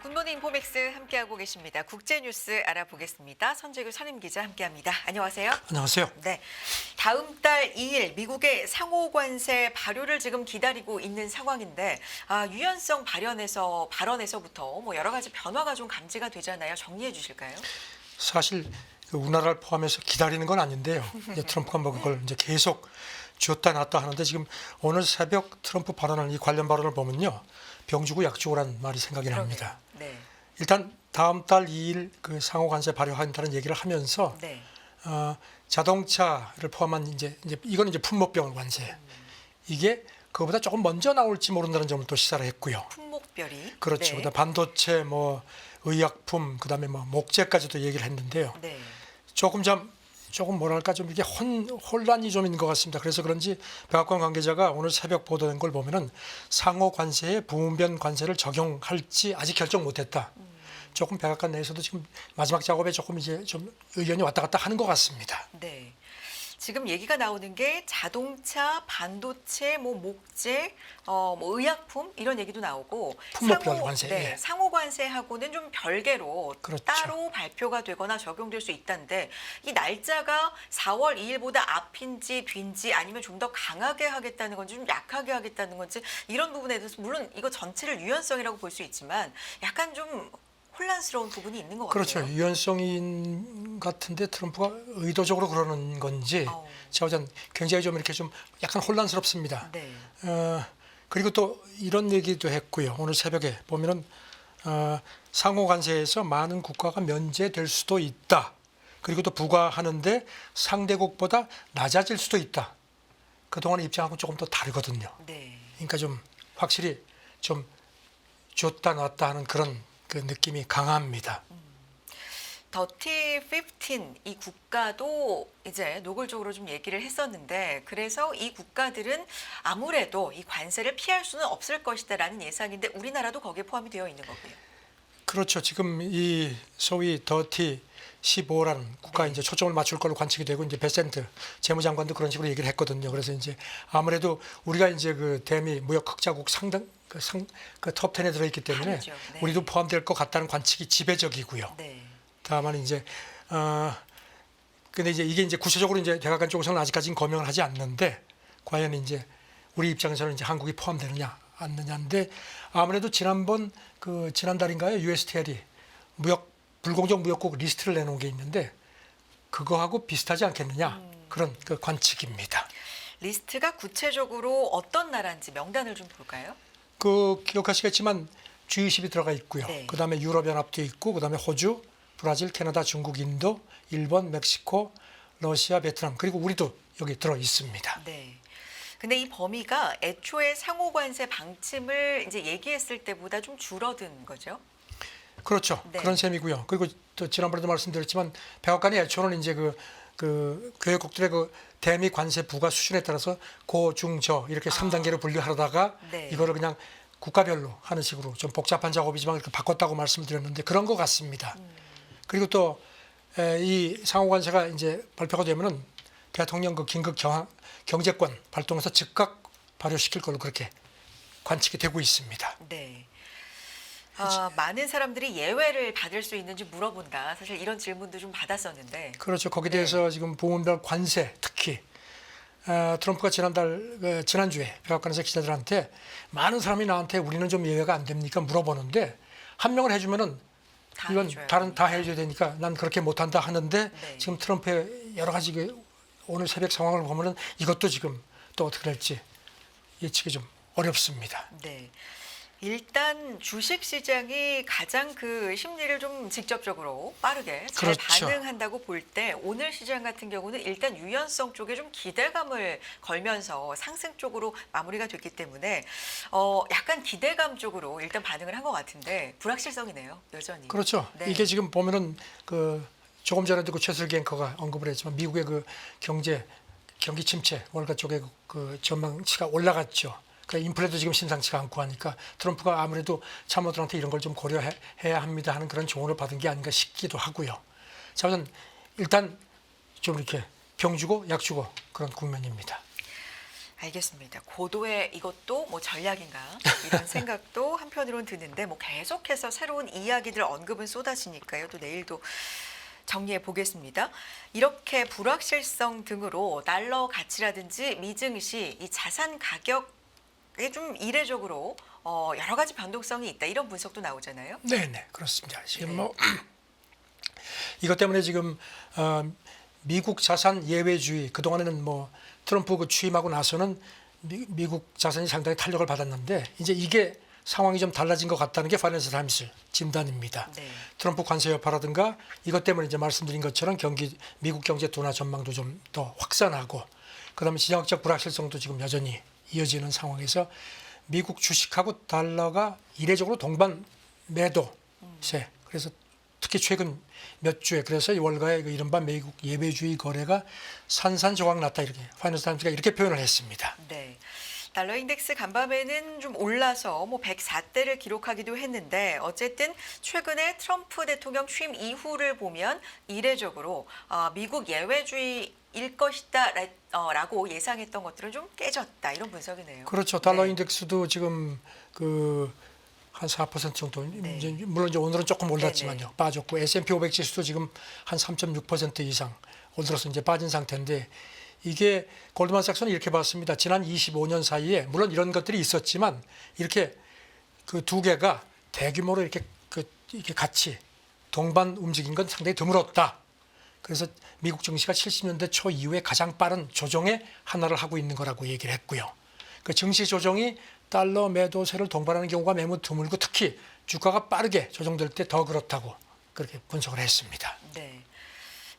굿모닝 인포맥스 함께하고 계십니다. 국제뉴스 알아보겠습니다. 선재규 선임기자 함께합니다. 안녕하세요. 안녕하세요. 네, 다음 달 2일 미국의 상호관세 발효를 지금 기다리고 있는 상황인데 유연성 발언에서부터 여러 가지 변화가 좀 감지가 되잖아요. 정리해 주실까요? 사실 우리나라를 포함해서 기다리는 건 아닌데요. 이제 트럼프가 그걸 이제 계속 쥐었다 놨다 하는데 지금 오늘 새벽 트럼프 발언을 이 관련 발언을 보면요. 병주고 약주고라는 말이 생각이 납니다. 네. 일단 다음 달 2일 그 상호관세 발효한다는 얘기를 하면서 네. 자동차를 포함한 이제 이건 이제 품목별 관세. 이게 그거보다 조금 먼저 나올지 모른다는 점을 또 시사를 했고요. 품목별이. 그렇죠. 네. 그다음 반도체, 의약품, 그다음에 목재까지도 얘기를 했는데요. 네. 조금 뭐랄까 좀 이게 혼란이 좀 있는 것 같습니다. 그래서 그런지 백악관 관계자가 오늘 새벽 보도된 걸 보면은 상호 관세에 부분변 관세를 적용할지 아직 결정 못했다. 조금 백악관 내에서도 지금 마지막 작업에 조금 이제 좀 의견이 왔다 갔다 하는 것 같습니다. 네. 지금 얘기가 나오는 게 자동차, 반도체, 목재, 의약품 이런 얘기도 나오고 품목별 관세. 네, 상호 관세하고는 좀 별개로 그렇죠. 따로 발표가 되거나 적용될 수 있다는데 이 날짜가 4월 2일보다 앞인지 뒤인지 아니면 좀 더 강하게 하겠다는 건지 좀 약하게 하겠다는 건지 이런 부분에 대해서 물론 이거 전체를 유연성이라고 볼 수 있지만 약간 좀 혼란스러운 부분이 있는 것 같아요. 그렇죠. 유연성인 같은데 트럼프가 의도적으로 그러는 건지 제가 보기엔 굉장히 좀 이렇게 좀 약간 혼란스럽습니다. 네. 그리고 또 이런 얘기도 했고요. 오늘 새벽에 보면은 상호 관세에서 많은 국가가 면제될 수도 있다. 그리고 또 부과하는데 상대국보다 낮아질 수도 있다. 그동안의 입장하고 조금 더 다르거든요. 네. 그러니까 좀 확실히 좀 줬다 놨다 하는 그런 그 느낌이 강합니다. 더티 15 이 국가도 이제 노골적으로 좀 얘기를 했었는데 그래서 이 국가들은 아무래도 이 관세를 피할 수는 없을 것이다라는 예상인데 우리나라도 거기에 포함이 되어 있는 거고요. 그렇죠. 지금 이 소위 더티 15라는 국가에 이제 초점을 맞출 걸로 관측이 되고 이제 베센트 재무장관도 그런 식으로 얘기를 했거든요. 그래서 이제 아무래도 우리가 이제 그 대미 무역 흑자국 상당 그 톱10에 들어있기 때문에 다르죠. 네. 우리도 포함될 것 같다는 관측이 지배적이고요. 네. 다만 이제 근데 이제 이게 이제 구체적으로 이제 백악관 쪽에서는 아직까지는 거명을 하지 않는데 과연 이제 우리 입장에서는 이제 한국이 포함되느냐 안 되느냐인데 아무래도 지난달인가요? USTR이 불공정 무역국 리스트를 내놓은 게 있는데 그거하고 비슷하지 않겠느냐 그런 그 관측입니다. 리스트가 구체적으로 어떤 나라인지 명단을 좀 볼까요? 그 기억하시겠지만 G20이 들어가 있고요. 네. 그다음에 유럽연합도 있고 그다음에 호주, 브라질, 캐나다, 중국, 인도, 일본, 멕시코, 러시아, 베트남 그리고 우리도 여기 들어 있습니다. 네. 근데 이 범위가 애초에 상호 관세 방침을 이제 얘기했을 때보다 좀 줄어든 거죠. 그렇죠. 네. 그런 셈이고요. 그리고 또 지난번에도 말씀드렸지만 백악관의 애초는 이제 그 교역국들의 그 대미 관세 부과 수준에 따라서 고, 중, 저 이렇게 3단계로 분류하다가 네. 이거를 그냥 국가별로 하는 식으로 좀 복잡한 작업이지만 이렇게 바꿨다고 말씀을 드렸는데 그런 것 같습니다. 그리고 또 이 상호관세가 이제 발표가 되면은 대통령 그 긴급 경제권 발동해서 즉각 발효시킬 걸로 그렇게 관측이 되고 있습니다. 네. 많은 사람들이 예외를 받을 수 있는지 물어본다. 사실 이런 질문도 좀 받았었는데. 그렇죠. 거기에 대해서 지금 부문별 관세 특히 트럼프가 지난주에 백악관에서 기자들한테 많은 사람이 나한테 우리는 좀 예외가 안 됩니까 물어보는데 한 명을 해주면은 다 이건 해줘야 다른 다 되니까. 해줘야 되니까 난 그렇게 못한다 하는데 네. 지금 트럼프의 여러 가지 오늘 새벽 상황을 보면은 이것도 지금 또 어떻게 될지 예측이 좀 어렵습니다. 네. 일단 주식 시장이 가장 그 심리를 좀 직접적으로 빠르게 잘 그렇죠. 반응한다고 볼 때 오늘 시장 같은 경우는 일단 유연성 쪽에 좀 기대감을 걸면서 상승 쪽으로 마무리가 됐기 때문에 약간 기대감 쪽으로 일단 반응을 한 것 같은데 불확실성이네요, 여전히. 그렇죠. 네. 이게 지금 보면은 조금 전에도 최슬기 앵커가 언급을 했지만 미국의 경기 침체 월가 쪽에 그 전망치가 올라갔죠. 그 인플레도 지금 심상치가 않고 하니까 트럼프가 아무래도 참모들한테 이런 걸 좀 고려해야 합니다 하는 그런 조언을 받은 게 아닌가 싶기도 하고요. 자, 우선 일단 좀 이렇게 병 주고 약 주고 그런 국면입니다. 알겠습니다. 고도의 이것도 뭐 전략인가 이런 생각도 한편으론 드는데 뭐 계속해서 새로운 이야기들 언급은 쏟아지니까요. 또 내일도 정리해 보겠습니다. 이렇게 불확실성 등으로 달러 가치라든지 미증시, 이 자산 가격에 좀 이례적으로 여러 가지 변동성이 있다 이런 분석도 나오잖아요. 네, 그렇습니다. 지금 네. 뭐 이것 때문에 지금 미국 자산 예외주의 그동안에는 뭐 트럼프 그 취임하고 나서는 미국 자산이 상당히 탄력을 받았는데 이제 이게 상황이 좀 달라진 것 같다는 게 파이낸셜 타임스 진단입니다. 네. 트럼프 관세 여파라든가 이것 때문에 이제 말씀드린 것처럼 미국 경제 둔화 전망도 좀 더 확산하고 그다음에 지정학적 불확실성도 지금 여전히 이어지는 상황에서 미국 주식하고 달러가 이례적으로 동반 매도세 그래서 특히 최근 몇 주에 그래서 월가의 그 이른바 미국 예외주의 거래가 산산조각 났다 이렇게 파이낸셜 타임스가 이렇게 표현을 했습니다. 네. 달러 인덱스 간밤에는 좀 올라서 뭐 104대를 기록하기도 했는데 어쨌든 최근에 트럼프 대통령 취임 이후를 보면 이례적으로 미국 예외주의일 것이다 라고 예상했던 것들은 좀 깨졌다 이런 분석이네요. 그렇죠. 달러 네. 인덱스도 지금 그 한 4% 정도 네. 이제 물론 이제 오늘은 조금 올랐지만요. 네네. 빠졌고 S&P 500 지수도 지금 한 3.6% 이상 올 들어서 이제 빠진 상태인데 이게 골드만삭스는 이렇게 봤습니다. 지난 25년 사이에 물론 이런 것들이 있었지만 이렇게 그 두 개가 대규모로 이렇게 같이 동반 움직인 건 상당히 드물었다. 그래서 미국 증시가 70년대 초 이후에 가장 빠른 조정의 하나를 하고 있는 거라고 얘기를 했고요. 그 증시 조정이 달러 매도세를 동반하는 경우가 매우 드물고 특히 주가가 빠르게 조정될 때 더 그렇다고 그렇게 분석을 했습니다. 네.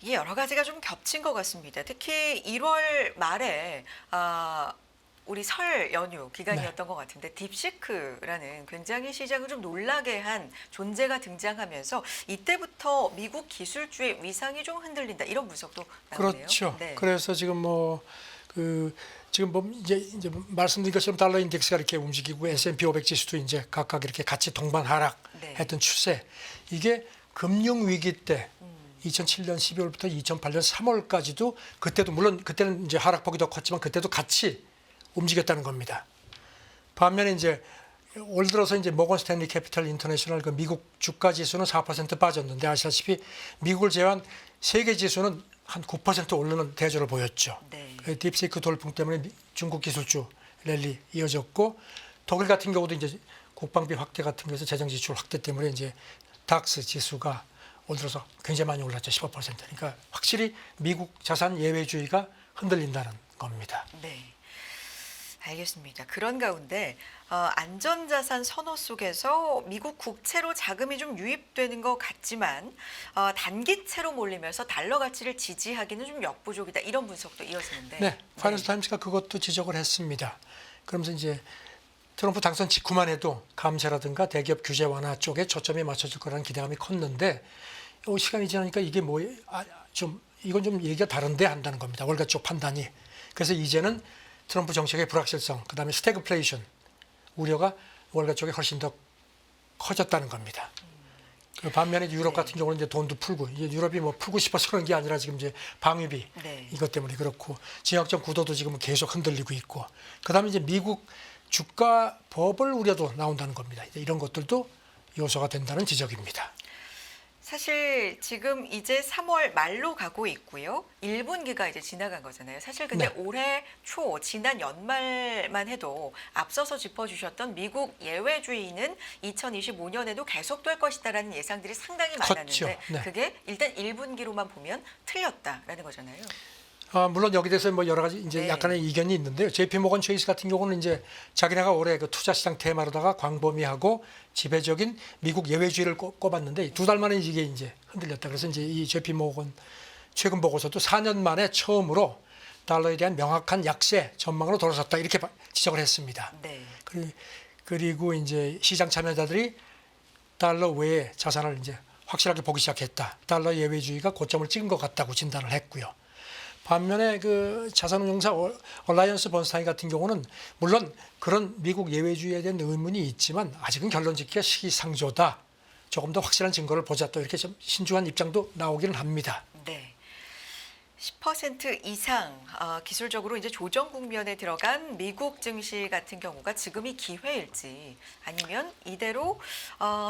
이게 여러 가지가 좀 겹친 것 같습니다. 특히 1월 말에 우리 설 연휴 기간이었던 것 같은데 딥시크라는 굉장히 시장을 좀 놀라게 한 존재가 등장하면서 이때부터 미국 기술주의 위상이 좀 흔들린다 이런 분석도 나오네요. 그렇죠. 네. 그래서 지금 지금 이제 말씀드린 것처럼 달러 인덱스가 이렇게 움직이고 S&P 500 지수도 이제 각각 이렇게 같이 동반 하락했던 네. 추세. 이게 금융 위기 때 2007년 12월부터 2008년 3월까지도 그때도 물론 그때는 이제 하락폭이 더 컸지만 그때도 같이 움직였다는 겁니다. 반면에 이제 올 들어서 이제 모건 스탠리 캐피털 인터내셔널 그 미국 주가 지수는 4% 빠졌는데 아시다시피 미국을 제외한 세계 지수는 한 9% 오르는 대조를 보였죠. 네. 그 딥시크 돌풍 때문에 중국 기술주 랠리 이어졌고 독일 같은 경우도 이제 국방비 확대 같은 거에서 재정 지출 확대 때문에 이제 닥스 지수가 올 들어서 굉장히 많이 올랐죠. 15%. 그러니까 확실히 미국 자산 예외주의가 흔들린다는 겁니다. 네. 알겠습니다. 그런 가운데 안전자산 선호 속에서 미국 국채로 자금이 좀 유입되는 것 같지만 단기채로 몰리면서 달러 가치를 지지하기는 좀 역부족이다. 이런 분석도 이어지는데. 네, 파이낸셜 타임스가 그것도 지적을 했습니다. 그러면서 이제 트럼프 당선 직후만 해도 감세라든가 대기업 규제 완화 쪽에 초점이 맞춰질 거라는 기대감이 컸는데 시간이 지나니까 이게 이건 좀 얘기가 다른데 한다는 겁니다. 월가 쪽 판단이. 그래서 이제는 트럼프 정책의 불확실성, 그다음에 스태그플레이션 우려가 월가 쪽에 훨씬 더 커졌다는 겁니다. 그 반면에 유럽 같은 경우는 이제 돈도 풀고 이제 유럽이 뭐 풀고 싶어서 그런 게 아니라 지금 이제 방위비 네. 이것 때문에 그렇고 지역적 구도도 지금 계속 흔들리고 있고 그다음에 이제 미국 주가 버블 우려도 나온다는 겁니다. 이런 것들도 요소가 된다는 지적입니다. 사실 지금 이제 3월 말로 가고 있고요. 1분기가 이제 지나간 거잖아요. 사실 근데 네. 올해 초 지난 연말만 해도 앞서서 짚어주셨던 미국 예외주의는 2025년에도 계속될 것이다라는 예상들이 상당히 많았는데 그렇죠. 네. 그게 일단 1분기로만 보면 틀렸다라는 거잖아요. 물론 여기 대해서 뭐 여러 가지 이제 네. 약간의 이견이 있는데요. JP 모건 체이스 같은 경우는 이제 자기네가 올해 그 투자 시장 테마로다가 광범위하고 지배적인 미국 예외주의를 꼽았는데 2달 만에 이게 이제 흔들렸다. 그래서 이제 이 JP 모건 최근 보고서도 4년 만에 처음으로 달러에 대한 명확한 약세 전망으로 돌아섰다. 이렇게 지적을 했습니다. 네. 그리고 이제 시장 참여자들이 달러 외에 자산을 이제 확실하게 보기 시작했다. 달러 예외주의가 고점을 찍은 것 같다고 진단을 했고요. 반면에 그 자산운용사 얼라이언스 번스타인 같은 경우는 물론 그런 미국 예외주의에 대한 의문이 있지만 아직은 결론 짓기가 시기상조다. 조금 더 확실한 증거를 보자 또 이렇게 좀 신중한 입장도 나오기는 합니다. 네. 10% 이상 기술적으로 이제 조정 국면에 들어간 미국 증시 같은 경우가 지금이 기회일지 아니면 이대로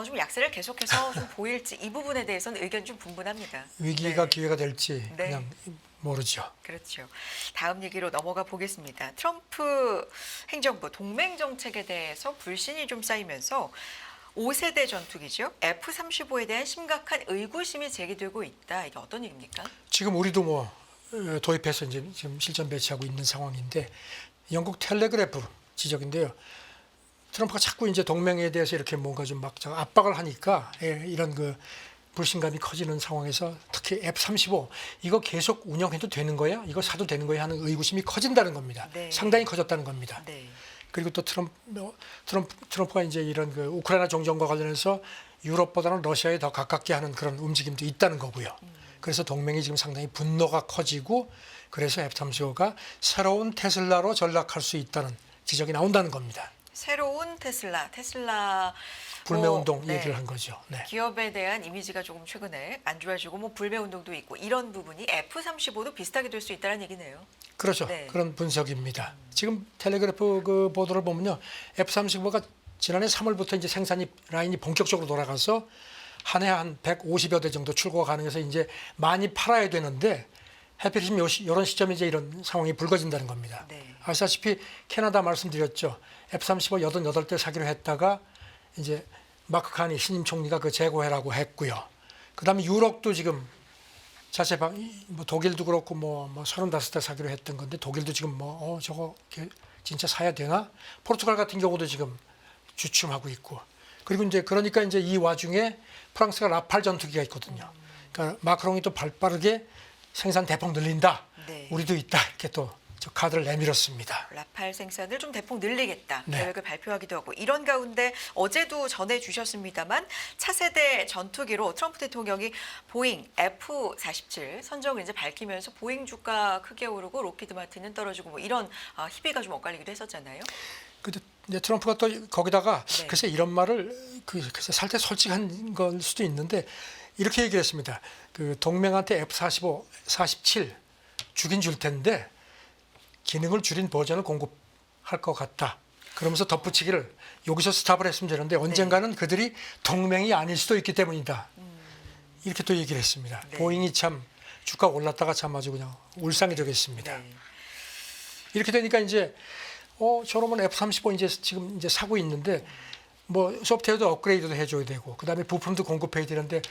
좀 약세를 계속해서 좀 보일지 이 부분에 대해서는 의견 좀 분분합니다. 위기가 네. 기회가 될지 네. 그냥 모르죠. 그렇죠. 다음 얘기로 넘어가 보겠습니다. 트럼프 행정부 동맹 정책에 대해서 불신이 좀 쌓이면서 5세대 전투기죠. F-35에 대한 심각한 의구심이 제기되고 있다. 이게 어떤 얘기입니까? 지금 우리도 뭐 도입해서 이제 지금 실전 배치하고 있는 상황인데 영국 텔레그래프 지적인데요. 트럼프가 자꾸 이제 동맹에 대해서 이렇게 뭔가 좀 막 압박을 하니까 이런 그 불신감이 커지는 상황에서 특히 F-35 이거 계속 운영해도 되는 거야? 이거 사도 되는 거야? 하는 의구심이 커진다는 겁니다. 네. 상당히 커졌다는 겁니다. 네. 그리고 또 트럼프가 이제 이런 그 우크라이나 정전과 관련해서 유럽보다는 러시아에 더 가깝게 하는 그런 움직임도 있다는 거고요. 그래서 동맹이 지금 상당히 분노가 커지고 그래서 F-35가 새로운 테슬라로 전락할 수 있다는 지적이 나온다는 겁니다. 새로운 테슬라 불매운동 네. 얘기를 한 거죠. 네. 기업에 대한 이미지가 조금 최근에 안 좋아지고 뭐 불매운동도 있고 이런 부분이 F-35도 비슷하게 될 수 있다는 얘기네요. 그렇죠. 네. 그런 분석입니다. 지금 텔레그래프 그 보도를 보면요. F-35가 지난해 3월부터 이제 생산이 라인이 본격적으로 돌아가서 한 해 한 150여 대 정도 출고가 가능해서 이제 많이 팔아야 되는데 하필이면 이런 시점에 이제 이런 상황이 불거진다는 겁니다. 네. 아시다시피 캐나다 말씀드렸죠. F-35 88대 사기로 했다가 이제 마크 카니 신임 총리가 그 재고해라고 했고요. 그다음에 유럽도 지금 자체 뭐 독일도 그렇고 뭐 35대 사기로 했던 건데 독일도 지금 뭐 저거 진짜 사야 되나? 포르투갈 같은 경우도 지금 주춤하고 있고. 그리고 이제 그러니까 이제 이 와중에 프랑스가 라팔 전투기가 있거든요. 그러니까 마크롱이 또 발빠르게 생산 대폭 늘린다. 네. 우리도 있다. 이렇게 또 저 카드를 내밀었습니다. 라팔 생산을 좀 대폭 늘리겠다 네. 계획을 발표하기도 하고 이런 가운데 어제도 전해주셨습니다만 차세대 전투기로 트럼프 대통령이 보잉 F-47 선정을 이제 밝히면서 보잉 주가 크게 오르고 록히드 마틴은 떨어지고 뭐 이런 희비가 좀 엇갈리기도 했었잖아요. 근데 이제 트럼프가 또 거기다가 네. 글쎄 이런 말을 글쎄 살때 솔직한 걸 수도 있는데 이렇게 얘기를 했습니다. 그 동맹한테 F-45, 47 주긴 줄 텐데 기능을 줄인 버전을 공급할 것 같다. 그러면서 덧붙이기를 여기서 스탑을 했으면 되는데 언젠가는 그들이 동맹이 아닐 수도 있기 때문이다. 이렇게 또 얘기를 했습니다. 네. 보잉이 참 주가 올랐다가 참 아주 그냥 울상이 되겠습니다. 네. 이렇게 되니까 이제 저러면 F-35 이제 지금 이제 사고 있는데 뭐 소프트웨어도 업그레이드도 해줘야 되고 그다음에 부품도 공급해야 되는데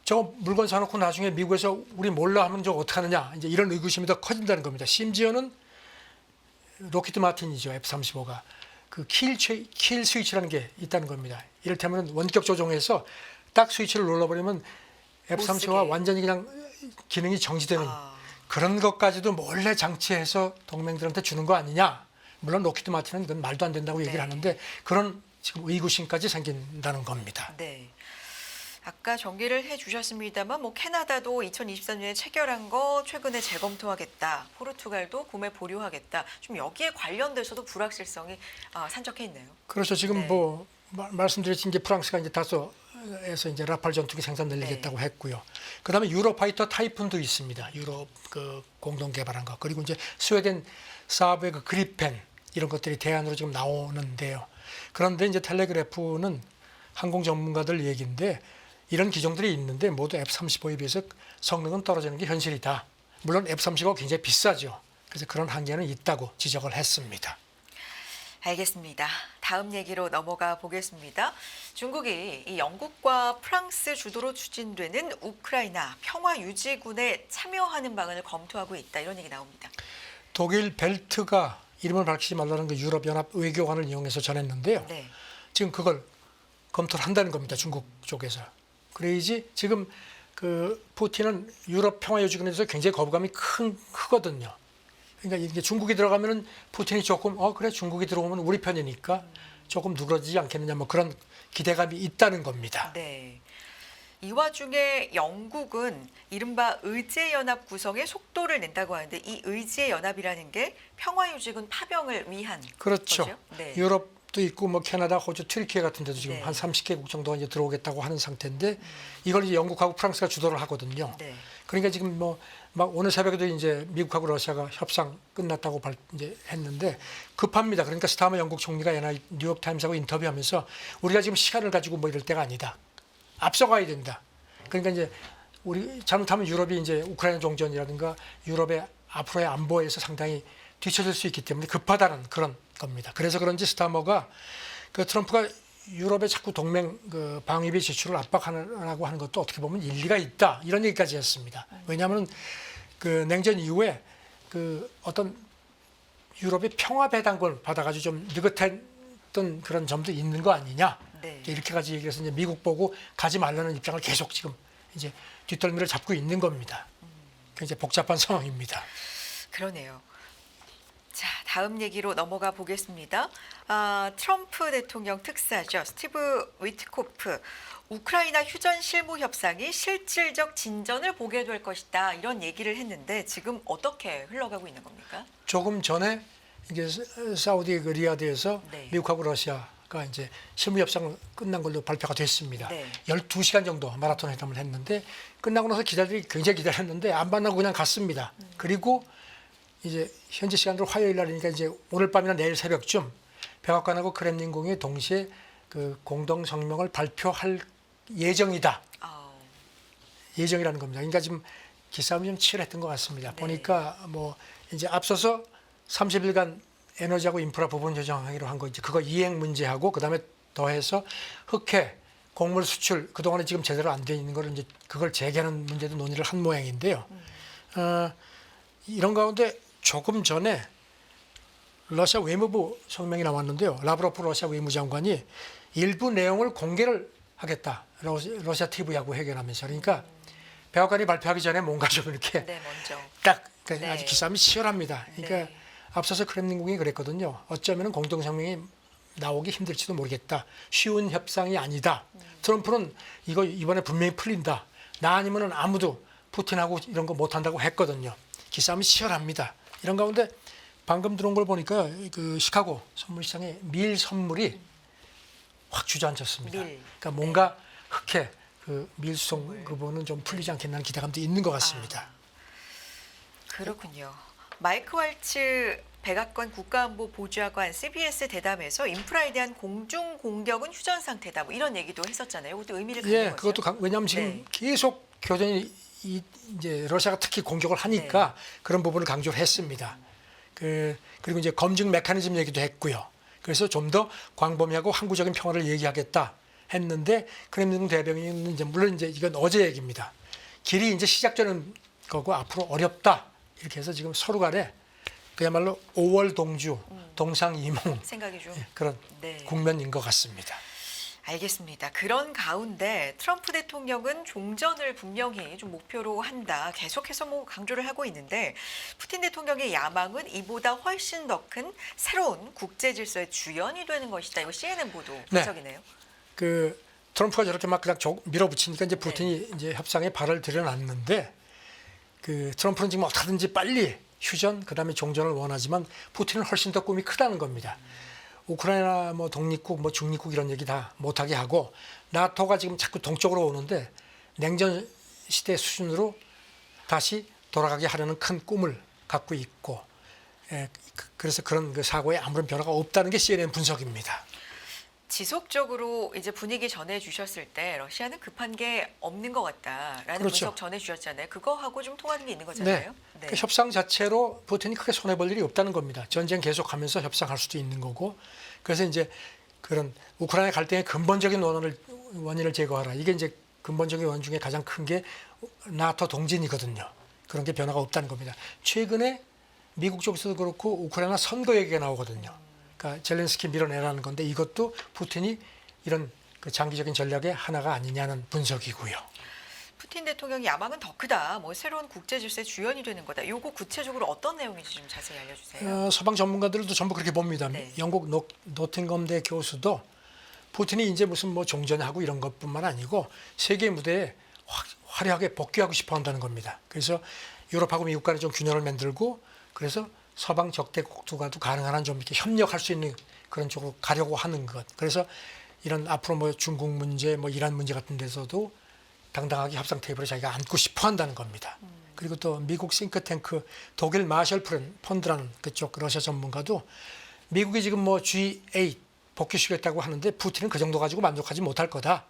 저 물건 사놓고 나중에 미국에서 우리 몰라 하면 저 어떡하느냐 이제 이런 의구심이 더 커진다는 겁니다. 심지어는 록히드 마틴이죠. F-35가 그 킬 스위치라는 게 있다는 겁니다. 이를테면 원격 조종해서 딱 스위치를 눌러버리면 F-35가 쓰게. 완전히 그냥 기능이 정지되는 그런 것까지도 몰래 장치해서 동맹들한테 주는 거 아니냐. 물론 록히드 마틴은 그건 말도 안 된다고 얘기를 네. 하는데 그런 지금 의구심까지 생긴다는 겁니다. 네. 아까 정리를 해주셨습니다만 뭐 캐나다도 2023년에 체결한 거 최근에 재검토하겠다. 포르투갈도 구매 보류하겠다. 좀 여기에 관련돼서도 불확실성이 산적해 있네요. 그렇죠. 지금 네. 뭐 말씀드렸지 이제 프랑스가 이제 다소에서 이제 라팔 전투기 생산 늘리겠다고 네. 했고요. 그다음에 유로파이터 타이푼도 있습니다. 유럽 그 공동 개발한 거. 그리고 이제 스웨덴 사브의 그 그리펜 이런 것들이 대안으로 지금 나오는데요. 그런데 이제 텔레그래프는 항공 전문가들 얘기인데 이런 기종들이 있는데 모두 F-35에 비해서 성능은 떨어지는 게 현실이다. 물론 F-35가 굉장히 비싸죠. 그래서 그런 한계는 있다고 지적을 했습니다. 알겠습니다. 다음 얘기로 넘어가 보겠습니다. 중국이 이 영국과 프랑스 주도로 추진되는 우크라이나 평화 유지군에 참여하는 방안을 검토하고 있다. 이런 얘기 나옵니다. 독일 벨트가 이름을 밝히지 말라는 그 유럽연합 외교관을 이용해서 전했는데요. 네. 지금 그걸 검토를 한다는 겁니다. 중국 쪽에서. 그래야지 지금 그 푸틴은 유럽 평화유지군에 대해서 굉장히 거부감이 크거든요. 그러니까 이게 중국이 들어가면은 푸틴이 조금 그래 중국이 들어오면 우리 편이니까 조금 누그러지지 않겠느냐 뭐 그런 기대감이 있다는 겁니다. 네. 이 와중에 영국은 이른바 의제연합 구성에 속도를 낸다고 하는데 이 의제연합이라는 게 평화유지군 파병을 위한 그렇죠. 거죠? 네. 유럽 미국도 있고 뭐 캐나다, 호주, 튀르키예 같은 데도 지금 네. 한 30개국 정도가 이제 들어오겠다고 하는 상태인데 이걸 이제 영국하고 프랑스가 주도를 하거든요. 네. 그러니까 지금 뭐 막 오늘 새벽에도 이제 미국하고 러시아가 협상 끝났다고 이제 했는데 급합니다. 그러니까 스타머 영국 총리가 뉴욕 타임스하고 인터뷰하면서 우리가 지금 시간을 가지고 뭐 이럴 때가 아니다. 앞서가야 된다. 그러니까 이제 우리 잘못하면 유럽이 이제 우크라이나 종전이라든가 유럽의 앞으로의 안보에서 상당히 뒤처질 수 있기 때문에 급하다는 그런 겁니다. 그래서 그런지 스타머가 그 트럼프가 유럽의 자꾸 동맹 그 방위비 지출을 압박하라고 하는 것도 어떻게 보면 일리가 있다 이런 얘기까지 했습니다. 왜냐하면 그 냉전 이후에 그 어떤 유럽의 평화 배당권을 받아가지고 좀 느긋했던 그런 점도 있는 거 아니냐 네. 이렇게까지 얘기해서 이제 미국 보고 가지 말라는 입장을 계속 지금 이제 뒷덜미를 잡고 있는 겁니다. 굉장히 복잡한 상황입니다. 그러네요. 자, 다음 얘기로 넘어가 보겠습니다. 트럼프 대통령 특사죠. 스티브 위트코프. 우크라이나 휴전 실무 협상이 실질적 진전을 보게 될 것이다. 이런 얘기를 했는데 지금 어떻게 흘러가고 있는 겁니까? 조금 전에 이게 사우디 그 리야드에서 네. 미국하고 러시아가 이제 실무 협상을 끝난 걸로 발표가 됐습니다. 네. 12시간 정도 마라톤 회담을 했는데 끝나고 나서 기자들이 굉장히 기다렸는데 안 만나고 그냥 갔습니다. 그리고 이제 현지 시간으로 화요일 날이니까 이제 오늘 밤이나 내일 새벽쯤 백악관하고 크렘린궁이 동시에 그 공동 성명을 발표할 예정이다. 예정이라는 겁니다. 그러니까 지금 기싸움이 좀 치열했던 것 같습니다. 네. 보니까 뭐 이제 앞서서 30일간 에너지하고 인프라 부분 조정하기로 한 거 이제 그거 이행 문제하고 그다음에 더해서 흑해 곡물 수출 그동안에 지금 제대로 안 돼 있는 거를 이제 그걸 재개하는 문제도 논의를 한 모양인데요. 이런 가운데 조금 전에 러시아 외무부 성명이 나왔는데요. 라브로프 러시아 외무장관이 일부 내용을 공개를 하겠다. 러시아 TV하고 회견하면서 그러니까 백악관이 발표하기 전에 뭔가 좀 이렇게 네, 먼저. 딱 그러니까 네. 아주 기싸움이 치열합니다. 그러니까 네. 앞서서 크렘린궁이 그랬거든요. 어쩌면 공동성명이 나오기 힘들지도 모르겠다. 쉬운 협상이 아니다. 트럼프는 이거 이번에 분명히 풀린다. 나 아니면은 아무도 푸틴하고 이런 거 못한다고 했거든요. 기싸움이 치열합니다. 이런 가운데 방금 들어온 걸 보니까 그 시카고 선물시장에 밀 선물이 확 주저앉았습니다. 밀. 그러니까 뭔가 흑해 그 밀수송 그 부분은 좀 풀리지 않겠다는 기대감도 있는 것 같습니다. 그렇군요. 마이크 왈츠 백악관 국가안보 보좌관 CBS 대담에서 인프라에 대한 공중 공격은 휴전 상태다. 뭐 이런 얘기도 했었잖아요. 그것도 의미를 갖는 예, 거죠. 그것도 왜냐하면 지금 네. 계속 교전이 이제 러시아가 특히 공격을 하니까 그런 부분을 강조를 했습니다. 그리고 이제 검증 메커니즘 얘기도 했고요. 그래서 좀 더 광범위하고 항구적인 평화를 얘기하겠다 했는데 크렘린 대변인은 이제 물론 이제 이건 어제 얘기입니다. 길이 이제 시작되는 거고 앞으로 어렵다 이렇게 해서 지금 서로 간에 그야말로 5월 동주 동상이몽 생각이 좀. 그런 네. 국면인 것 같습니다. 알겠습니다. 그런 가운데 트럼프 대통령은 종전을 분명히 좀 목표로 한다. 계속해서 뭐 강조를 하고 있는데 푸틴 대통령의 야망은 이보다 훨씬 더 큰 새로운 국제 질서의 주연이 되는 것이다. 이거 CNN 보도 분석이네요. 그 트럼프가 저렇게 막 그냥 밀어붙이니까 이제 푸틴이 이제 협상에 발을 들여놨는데 그 트럼프는 지금 어떻게든지 빨리 휴전 그다음에 종전을 원하지만 푸틴은 훨씬 더 꿈이 크다는 겁니다. 우크라이나 뭐 독립국 뭐 중립국 이런 얘기 다 못하게 하고 나토가 지금 자꾸 동쪽으로 오는데 냉전 시대 수준으로 다시 돌아가게 하려는 큰 꿈을 갖고 있고 그래서 그런 그 사고에 아무런 변화가 없다는 게 CNN 분석입니다. 지속적으로 이제 분위기 전해주셨을 때 러시아는 급한 게 없는 것 같다라는 그렇죠. 분석 전해주셨잖아요. 그거하고 좀 통하는 게 있는 거잖아요. 그 협상 자체로 푸틴이 크게 손해볼 일이 없다는 겁니다. 전쟁 계속하면서 협상할 수도 있는 거고 그래서 이제 그런 우크라이나 갈등의 근본적인 원인을 제거하라. 이게 이제 근본적인 원인 중에 가장 큰 게 나토 동진이거든요. 그런 게 변화가 없다는 겁니다. 최근에 미국 쪽에서도 그렇고 우크라이나 선거 얘기가 나오거든요. 그러니까 젤렌스키 밀어내라는 건데 이것도 푸틴이 이런 그 장기적인 전략의 하나가 아니냐는 분석이고요. 푸틴 대통령의 야망은 더 크다. 뭐 새로운 국제 질서의 주연이 되는 거다. 요거 구체적으로 어떤 내용인지 좀 자세히 알려주세요. 서방 전문가들도 전부 그렇게 봅니다. 네. 영국 노팅엄대 교수도 푸틴이 이제 무슨 뭐 종전하고 이런 것뿐만 아니고 세계 무대에 화려하게 복귀하고 싶어 한다는 겁니다. 그래서 유럽하고 미국 간에 좀 균형을 만들고 그래서 서방 적대국과도 가능한 한 좀 이렇게 협력할 수 있는 그런 쪽으로 가려고 하는 것. 그래서 이런 앞으로 뭐 중국 문제, 뭐 이란 문제 같은 데서도 당당하게 협상 테이블에 자기가 앉고 싶어 한다는 겁니다. 그리고 또 미국 싱크탱크 독일 마셜 펀드라는 그쪽 러시아 전문가도 미국이 지금 뭐 G8 복귀시켰다고 하는데 푸틴은 그 정도 가지고 만족하지 못할 거다.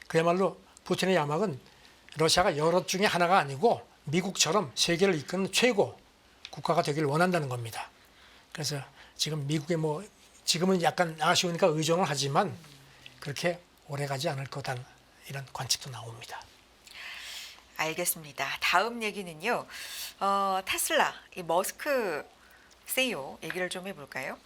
그야말로 푸틴의 야망은 러시아가 여럿 중에 하나가 아니고 미국처럼 세계를 이끄는 최고 국가가 되기를 원한다는 겁니다. 그래서 지금 미국의 뭐 지금은 약간 아쉬우니까 의존을 하지만 그렇게 오래 가지 않을 거다 이런 관측도 나옵니다. 알겠습니다. 다음 얘기는요. 테슬라 이 머스크 CEO 얘기를 좀 해볼까요?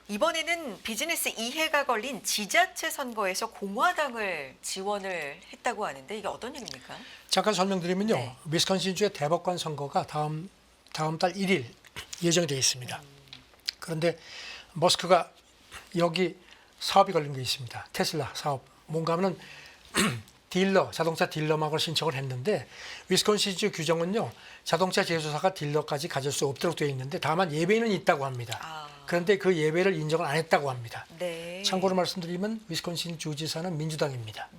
이번에는 비즈니스 이해가 걸린 지자체 선거에서 공화당을 지원을 했다고 하는데 이게 어떤 얘기입니까? 잠깐 설명드리면요. 네. 위스콘신주의 대법관 선거가 다음 달 1일 예정이 되어 있습니다. 그런데 머스크가 여기 사업이 걸린 게 있습니다. 테슬라 사업. 뭔가 하면 자동차 딜러막을 신청을 했는데 위스콘신주 규정은요. 자동차 제조사가 딜러까지 가질 수 없도록 되어 있는데 다만 예외는 있다고 합니다. 그런데 그 예외를 인정을 안 했다고 합니다. 네. 참고로 말씀드리면 위스콘신 주지사는 민주당입니다.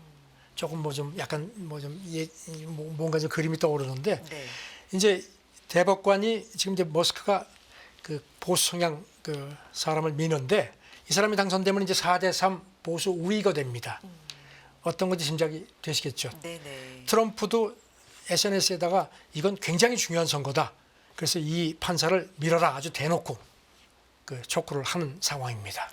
조금 뭐 좀 약간 뭔가 좀 그림이 떠오르는데 네. 이제 대법관이 지금 이제 머스크가 그 보수 성향 그 사람을 미는데 이 사람이 당선되면 이제 4대3 보수 우위가 됩니다. 어떤 건지 짐작이 되시겠죠. 네네. 트럼프도 SNS에다가 이건 굉장히 중요한 선거다. 그래서 이 판사를 밀어라 아주 대놓고 그 촉구를 하는 상황입니다.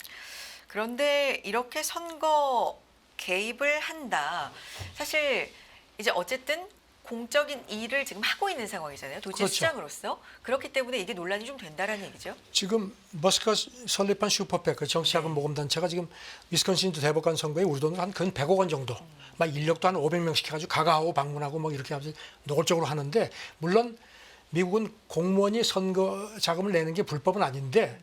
그런데 이렇게 선거 개입을 한다. 사실 이제 어쨌든 공적인 일을 지금 하고 있는 상황이잖아요. 도시 그렇죠. 시장으로서. 그렇기 때문에 이게 논란이 좀 된다라는 얘기죠. 지금 머스크가 설립한 슈퍼팩, 그 정치자금 모금단체가 지금 위스콘신주 대법관 선거에 우리 돈으로 한 근 100억 원 정도, 막 인력도 한 500명씩 해가지고 가가하고 방문하고 뭐 이렇게 아주 노골적으로 하는데 물론 미국은 공무원이 선거 자금을 내는 게 불법은 아닌데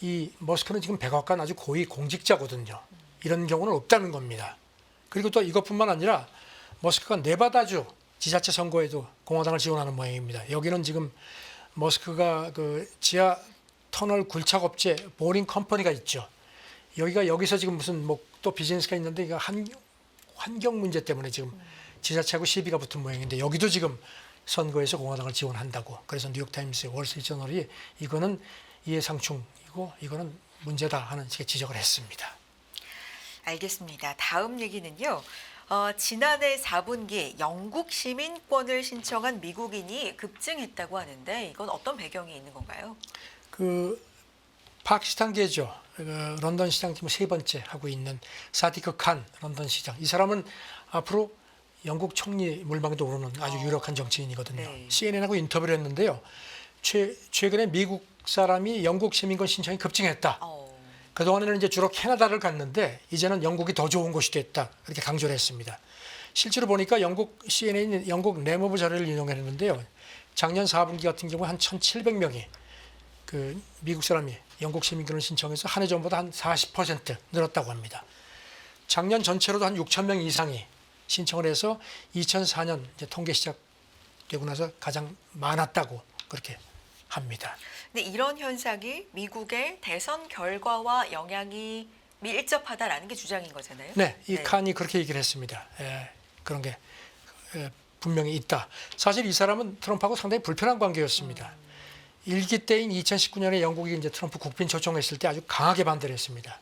이 머스크는 지금 백악관 아주 고위 공직자거든요. 이런 경우는 없다는 겁니다. 그리고 또 이것뿐만 아니라 머스크가 네바다주 지자체 선거에도 공화당을 지원하는 모양입니다. 여기는 지금 머스크가 그 지하 터널 굴착 업체 보링 컴퍼니가 있죠. 여기서 지금 무슨 뭐 또 비즈니스가 있는데 이거 환경 문제 때문에 지금 지자체하고 시비가 붙은 모양인데 여기도 지금 선거에서 공화당을 지원한다고. 그래서 뉴욕타임스, 월스트리트저널이 이거는 이해상충이고 이거는 문제다 하는 식의 지적을 했습니다. 알겠습니다. 다음 얘기는요. 지난해 4분기 영국 시민권을 신청한 미국인이 급증했다고 하는데 이건 어떤 배경이 있는 건가요? 그 파키스탄계죠. 런던 시장 지금 세 번째 하고 있는 사디크 칸 런던 시장. 이 사람은 앞으로 영국 총리 물망에도 오르는 아주 유력한 정치인이거든요. 네. CNN하고 인터뷰를 했는데요. 최근에 미국 사람이 영국 시민권 신청이 급증했다. 그동안에는 이제 주로 캐나다를 갔는데 이제는 영국이 더 좋은 곳이 됐다. 이렇게 강조를 했습니다. 실제로 보니까 영국 CNN이 영국 내무부 자료를 인용했는데요. 작년 4분기 같은 경우에 한 1,700명이 그 미국 사람이 영국 시민권을 신청해서 한 해 전보다 한 40% 늘었다고 합니다. 작년 전체로도 한 6,000명 이상이 신청을 해서 2004년 이제 통계 시작되고 나서 가장 많았다고 그렇게 합니다. 근데 이런 현상이 미국의 대선 결과와 영향이 밀접하다라는 게 주장인 거잖아요. 네, 이 칸이 그렇게 얘기를 했습니다. 그런 게 분명히 있다. 사실 이 사람은 트럼프하고 상당히 불편한 관계였습니다. 일기 때인 2019년에 영국이 이제 트럼프 국빈 초청했을 때 아주 강하게 반대를 했습니다.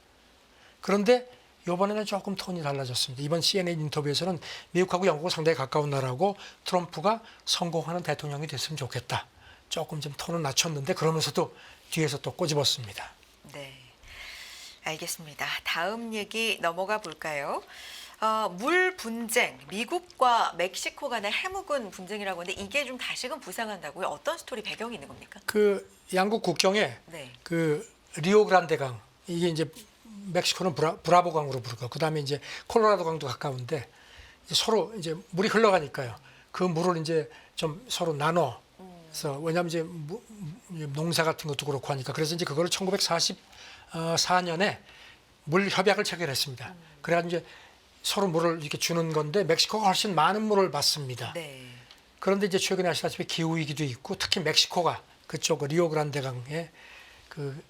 그런데 이번에는 조금 톤이 달라졌습니다. 이번 CNN 인터뷰에서는 미국하고 영국은 상당히 가까운 나라고 트럼프가 성공하는 대통령이 됐으면 좋겠다. 조금 좀 톤을 낮췄는데 그러면서도 뒤에서 또 꼬집었습니다. 네, 알겠습니다. 다음 얘기 넘어가 볼까요? 물 분쟁, 미국과 멕시코 간의 해묵은 분쟁이라고 하는데 이게 좀 다시금 부상한다고요? 어떤 스토리 배경이 있는 겁니까? 그 양국 국경에 네. 그 리오그란데 강 이게 이제 멕시코는 브라보 강으로 부르고 그다음에 이제 콜로라도 강도 가까운데 이제 서로 이제 물이 흘러가니까요. 그 물을 이제 좀 서로 나눠서 왜냐하면 이제 농사 같은 것도 그렇고 하니까 그래서 이제 그거를 1944년에 물 협약을 체결했습니다. 그래가지고 이제 서로 물을 이렇게 주는 건데 멕시코가 훨씬 많은 물을 받습니다. 네. 그런데 이제 최근에 아시다시피 기후 위기도 있고 특히 멕시코가 그쪽 리오그란데 강에 그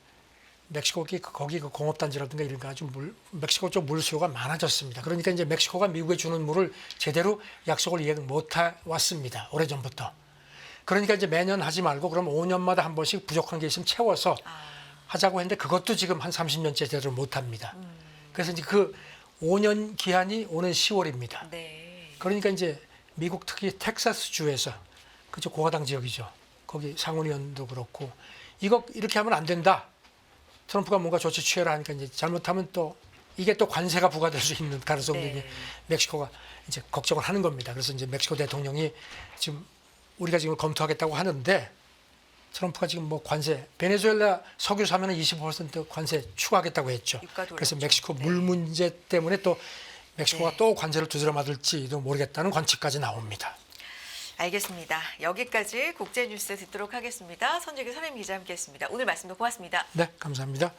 멕시코 거기 그 공업단지라든가 이런 거 아주 멕시코 쪽 물 수요가 많아졌습니다. 그러니까 이제 멕시코가 미국에 주는 물을 제대로 약속을 이행 못 해왔습니다. 오래전부터. 그러니까 이제 매년 하지 말고 그럼 5년마다 한 번씩 부족한 게 있으면 채워서 하자고 했는데 그것도 지금 한 30년째 제대로 못 합니다. 그래서 이제 그 5년 기한이 오는 10월입니다. 네. 그러니까 이제 미국 특히 텍사스 주에서 그쪽 공화당 지역이죠. 거기 상원의원도 그렇고 이거 이렇게 하면 안 된다. 트럼프가 뭔가 조치 취해라 하니까 이제 잘못하면 또 이게 또 관세가 부과될 수 있는 가능성이 네. 멕시코가 이제 걱정을 하는 겁니다. 그래서 이제 멕시코 대통령이 지금 우리가 지금 검토하겠다고 하는데 트럼프가 지금 뭐 관세 베네수엘라 석유 사면은 25% 관세 추가하겠다고 했죠. 유가도 그래서 올랐죠. 멕시코 네. 물 문제 때문에 또 멕시코가 네. 또 관세를 두드려 맞을지도 모르겠다는 관측까지 나옵니다. 알겠습니다. 여기까지 국제뉴스 듣도록 하겠습니다. 손재규 선임 기자 함께했습니다. 오늘 말씀도 고맙습니다. 네, 감사합니다.